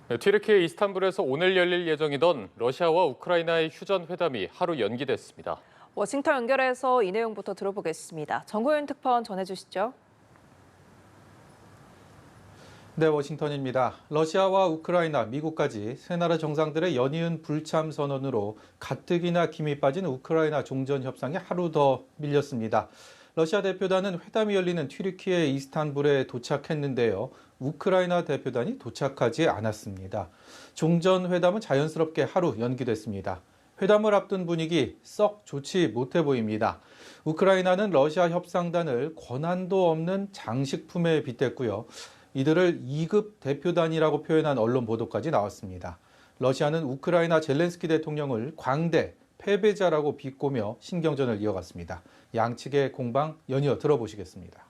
네, 튀르키예 이스탄불에서 오늘 열릴 예정이던 러시아와 우크라이나의 휴전 회담이 하루 연기됐습니다. 워싱턴 연결해서 이 내용부터 들어보겠습니다. 정호윤 특파원 전해주시죠. 네, 워싱턴입니다. 러시아와 우크라이나, 미국까지 세 나라 정상들의 연이은 불참 선언으로 가뜩이나 김이 빠진 우크라이나 종전 협상이 하루 더 밀렸습니다. 러시아 대표단은 회담이 열리는 튀르키예 이스탄불에 도착했는데요. 우크라이나 대표단이 도착하지 않았습니다. 종전 회담은 자연스럽게 하루 연기됐습니다. 회담을 앞둔 분위기 썩 좋지 못해 보입니다. 우크라이나는 러시아 협상단을 권한도 없는 장식품에 빗댔고요. 이들을 2급 대표단이라고 표현한 언론 보도까지 나왔습니다. 러시아는 우크라이나 젤렌스키 대통령을 광대, 패배자라고 비꼬며 신경전을 이어갔습니다. 양측의 공방 연이어 들어보시겠습니다.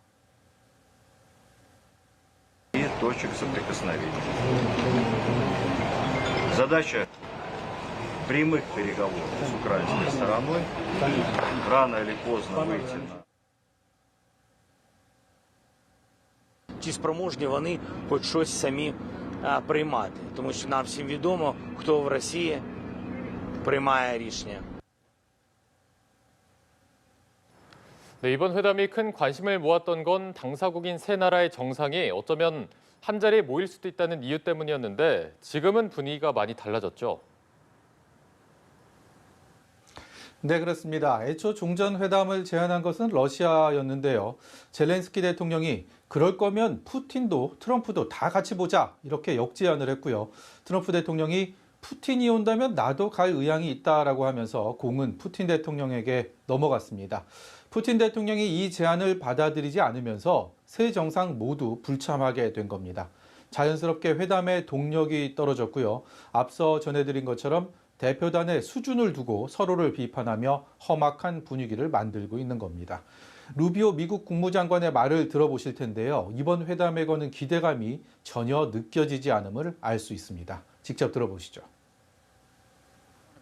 точек соприкосновения. Задача прямых переговоров с украинской стороной рано или поздно выйти на... Чи спроможні вони хоч щось самі приймати, тому що нам всім відомо, хто в Росії приймає рішення. 네, 이번 회담이 큰 관심을 모았던 건 당사국인 세 나라의 정상이 어쩌면 한자리에 모일 수도 있다는 이유 때문이었는데 지금은 분위기가 많이 달라졌죠. 네, 그렇습니다. 애초 종전회담을 제안한 것은 러시아였는데요. 젤렌스키 대통령이 그럴 거면 푸틴도 트럼프도 다 같이 보자 이렇게 역제안을 했고요. 트럼프 대통령이 푸틴이 온다면 나도 갈 의향이 있다라고 하면서 공은 푸틴 대통령에게 넘어갔습니다. 푸틴 대통령이 이 제안을 받아들이지 않으면서 세 정상 모두 불참하게 된 겁니다. 자연스럽게 회담의 동력이 떨어졌고요. 앞서 전해드린 것처럼 대표단의 수준을 두고 서로를 비판하며 험악한 분위기를 만들고 있는 겁니다. 루비오 미국 국무장관의 말을 들어보실 텐데요. 이번 회담에 거는 기대감이 전혀 느껴지지 않음을 알 수 있습니다. 직접 들어보시죠. To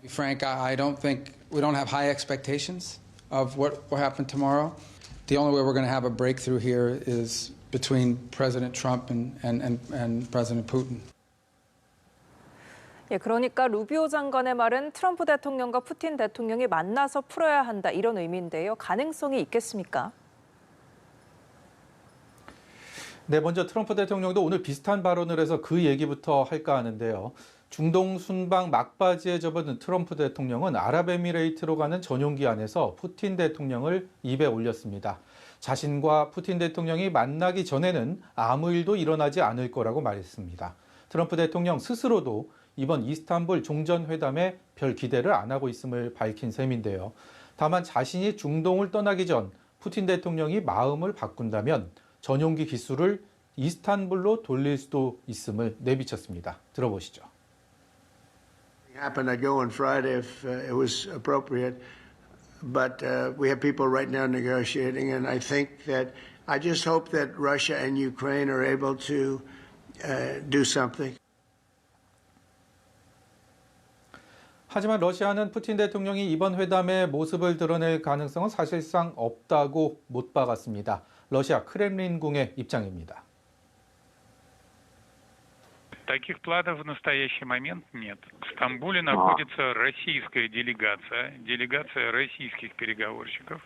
be frank, I don't think we don't have high expectations of what will happen tomorrow. The only way we're going to have a breakthrough here is between President Trump and President Putin. 예, 그러니까 루비오 장관의 말은 트럼프 대통령과 푸틴 대통령이 만나서 풀어야 한다 이런 의미인데요. 가능성이 있겠습니까? 네, 먼저 트럼프 대통령도 오늘 비슷한 발언을 해서 그 얘기부터 할까 하는데요. 중동 순방 막바지에 접어든 트럼프 대통령은 아랍에미레이트로 가는 전용기 안에서 푸틴 대통령을 입에 올렸습니다. 자신과 푸틴 대통령이 만나기 전에는 아무 일도 일어나지 않을 거라고 말했습니다. 트럼프 대통령 스스로도 이번 이스탄불 종전회담에 별 기대를 안 하고 있음을 밝힌 셈인데요. 다만 자신이 중동을 떠나기 전 푸틴 대통령이 마음을 바꾼다면 전용기 기술을 이스탄불로 돌릴 수도 있음을 내비쳤습니다. 들어보시죠. Happened, I'd go on Friday if it was appropriate, but we have people right now negotiating, and I think that I just hope that Russia and Ukraine are able to do something. 하지만 러시아는 푸틴 대통령이 이번 회담의 모습을 드러낼 가능성은 사실상 없다고 못 박았습니다. 러시아 크렘린궁의 입장입니다. Таких планов в настоящий момент нет. В Стамбуле находится российская делегация российских переговорщиков.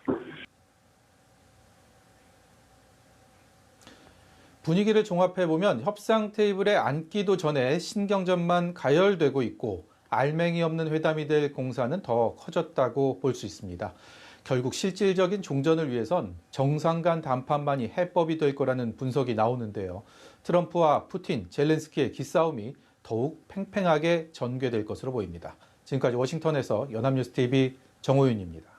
분위기를 종합해보면 협상 테이블에 앉기도 전에 신경전만 가열되고 있고 알맹이 없는 회담이 될 공사는 더 커졌다고 볼 수 있습니다. 결국 실질적인 종전을 위해선 정상 간 담판만이 해법이 될 거라는 분석이 나오는데요. 트럼프와 푸틴, 젤렌스키의 기싸움이 더욱 팽팽하게 전개될 것으로 보입니다. 지금까지 워싱턴에서 연합뉴스TV 정호윤입니다.